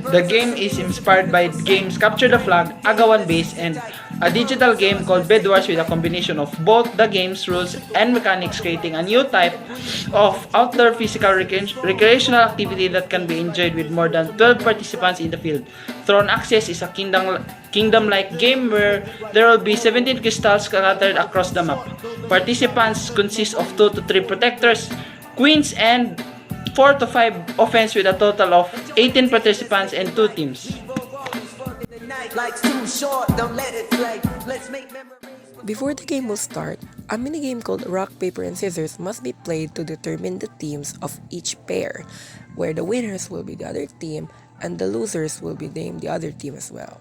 The game is inspired by games Capture the Flag, Agawan Base, and a digital game called Bed Wars with a combination of both the game's rules and mechanics, creating a new type of outdoor physical recreational activity that can be enjoyed with more than 12 participants in the field. Throne Access is a kingdom-like game where there will be 17 crystals scattered across the map. Participants consist of 2 to 3 protectors, queens, and 4 to 5 offense with a total of 18 participants and 2 teams. Before the game will start, a minigame called Rock, Paper, and Scissors must be played to determine the teams of each pair, where the winners will be the other team and the losers will be named the other team as well.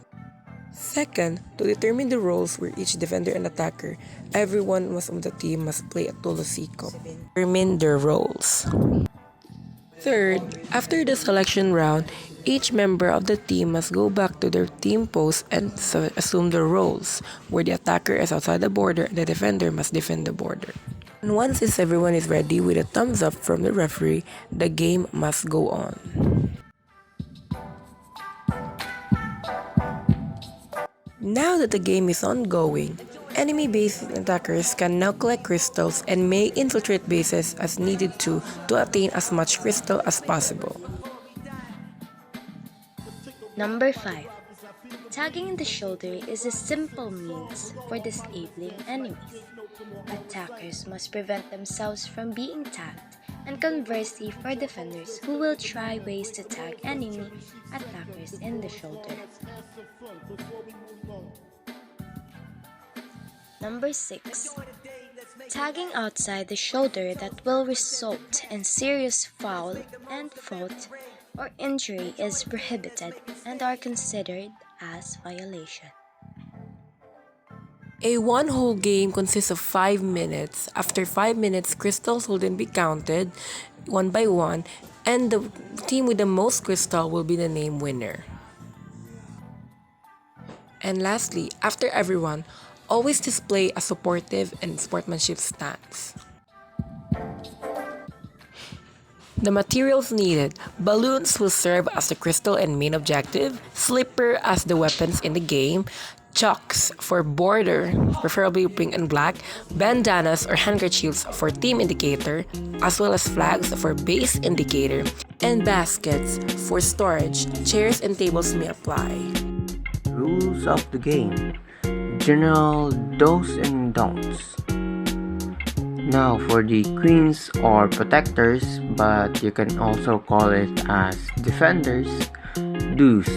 Second, to determine the roles where each defender and attacker, everyone on the team must play a Tulosiko. Determine their roles. Third, after the selection round, each member of the team must go back to their team post and assume their roles, where the attacker is outside the border and the defender must defend the border. And once everyone is ready with a thumbs up from the referee, the game must go on. Now that the game is ongoing, enemy base attackers can now collect crystals and may infiltrate bases as needed to attain as much crystal as possible. Number 5. Tagging in the shoulder is a simple means for disabling enemies. Attackers must prevent themselves from being tagged, and conversely for defenders who will try ways to tag enemy attackers in the shoulder. Number 6. Tagging outside the shoulder that will result in serious foul and fault or injury is prohibited and are considered as violation. A one-hole game consists of 5 minutes. After 5 minutes, crystals will then be counted one by one, and the team with the most crystal will be the named winner. And lastly, after everyone, always display a supportive and sportsmanship stance. The materials needed: balloons will serve as the crystal and main objective, slipper as the weapons in the game, chalks for border, preferably pink and black, bandanas or handkerchiefs for team indicator, as well as flags for base indicator, and baskets for storage. Chairs and tables may apply. Rules of the game. General do's and don'ts. Now for the queens or protectors, but you can also call it as defenders, do's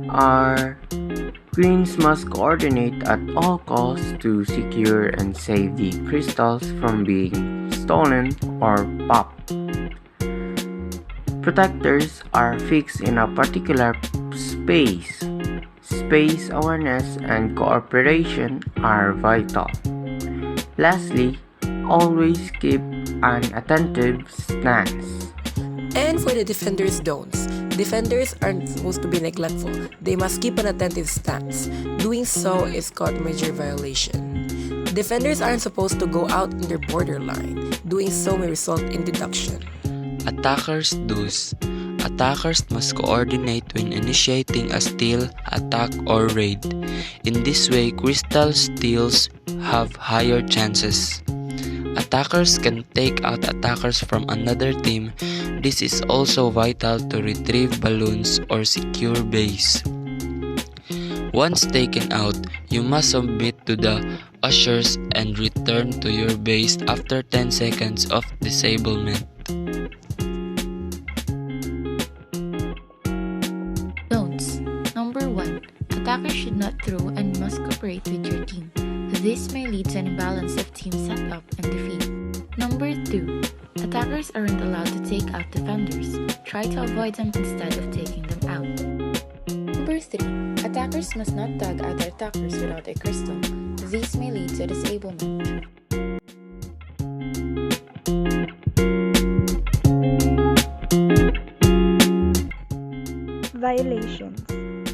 are: queens must coordinate at all costs to secure and save the crystals from being stolen or popped. Protectors are fixed in a particular space. Space awareness and cooperation are vital. Lastly, always keep an attentive stance. And for the defenders' don'ts, defenders aren't supposed to be neglectful. They must keep an attentive stance. Doing so is called major violation. Defenders aren't supposed to go out in their borderline. Doing so may result in deduction. Attackers do's. Attackers must coordinate when initiating a steal, attack, or raid. In this way, crystal steals have higher chances. Attackers can take out attackers from another team. This is also vital to retrieve balloons or secure base. Once taken out, you must submit to the ushers and return to your base after 10 seconds of disablement. Don'ts. Number 1. Attackers should not throw and must cooperate with your team. This may lead to an imbalance of team setup and defeat. Number 2. Attackers aren't allowed to take out defenders. Try to avoid them instead of taking them out. Number 3. Attackers must not tag other attackers without a crystal. These may lead to disablement. Violations: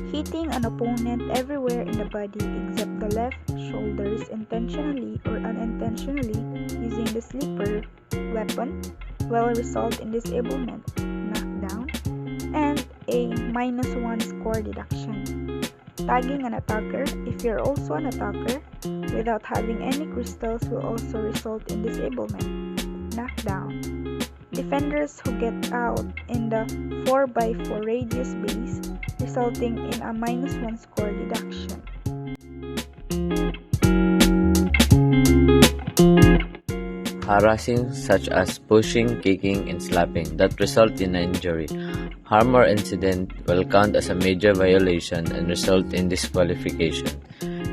hitting an opponent everywhere in the body except the left shoulders intentionally or unintentionally using the slipper weapon will result in disablement, knockdown, a -1 score deduction. Tagging an attacker, if you're also an attacker, without having any crystals will also result in disablement. Knockdown. Defenders who get out in the 4x4 radius base, resulting in a -1 score deduction. Harassing such as pushing, kicking, and slapping that result in an injury, harm or incident will count as a major violation and result in disqualification.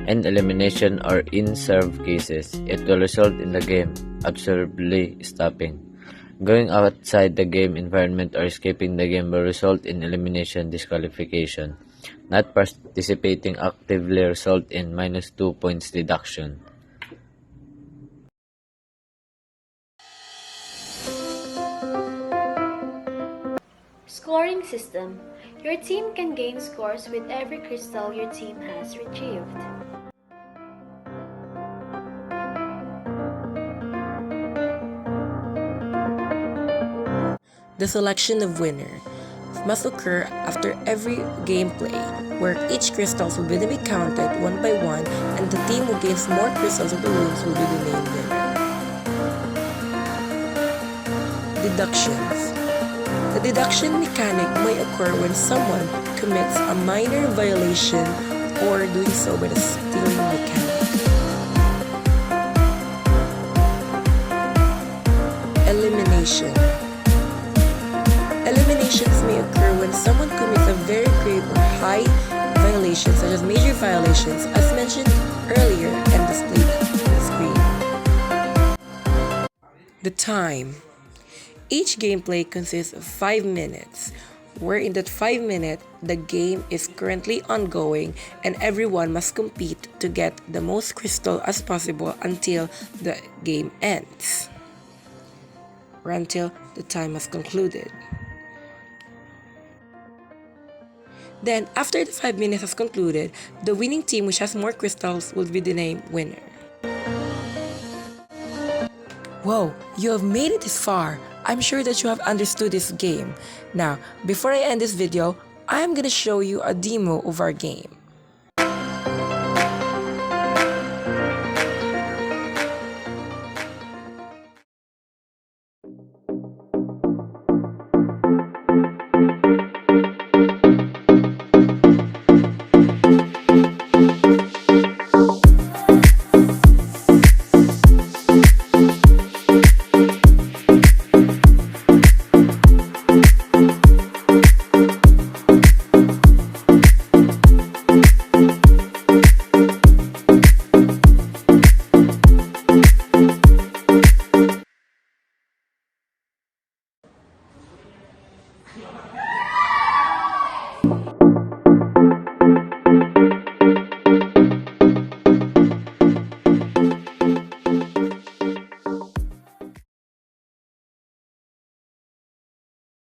In elimination or in-serve cases, it will result in the game absolutely stopping. Going outside the game environment or escaping the game will result in elimination disqualification. Not participating actively result in -2 points deduction. Scoring system. Your team can gain scores with every crystal your team has retrieved. The selection of winner must occur after every gameplay, where each crystals will be counted one by one, and the team who gains more crystals of the rooms will be the named winner. Deductions. The deduction mechanic may occur when someone commits a minor violation or doing so by the stealing mechanic. Elimination. Eliminations may occur when someone commits a very grave or high violation, such as major violations, as mentioned earlier and displayed on the screen. The time. Each gameplay consists of 5 minutes, where in that 5 minutes, the game is currently ongoing and everyone must compete to get the most crystal as possible until the game ends, or until the time has concluded. Then, after the 5 minutes has concluded, the winning team which has more crystals will be the named winner. Whoa, you have made it this far. I'm sure that you have understood this game. Now, before I end this video, I'm gonna show you a demo of our game.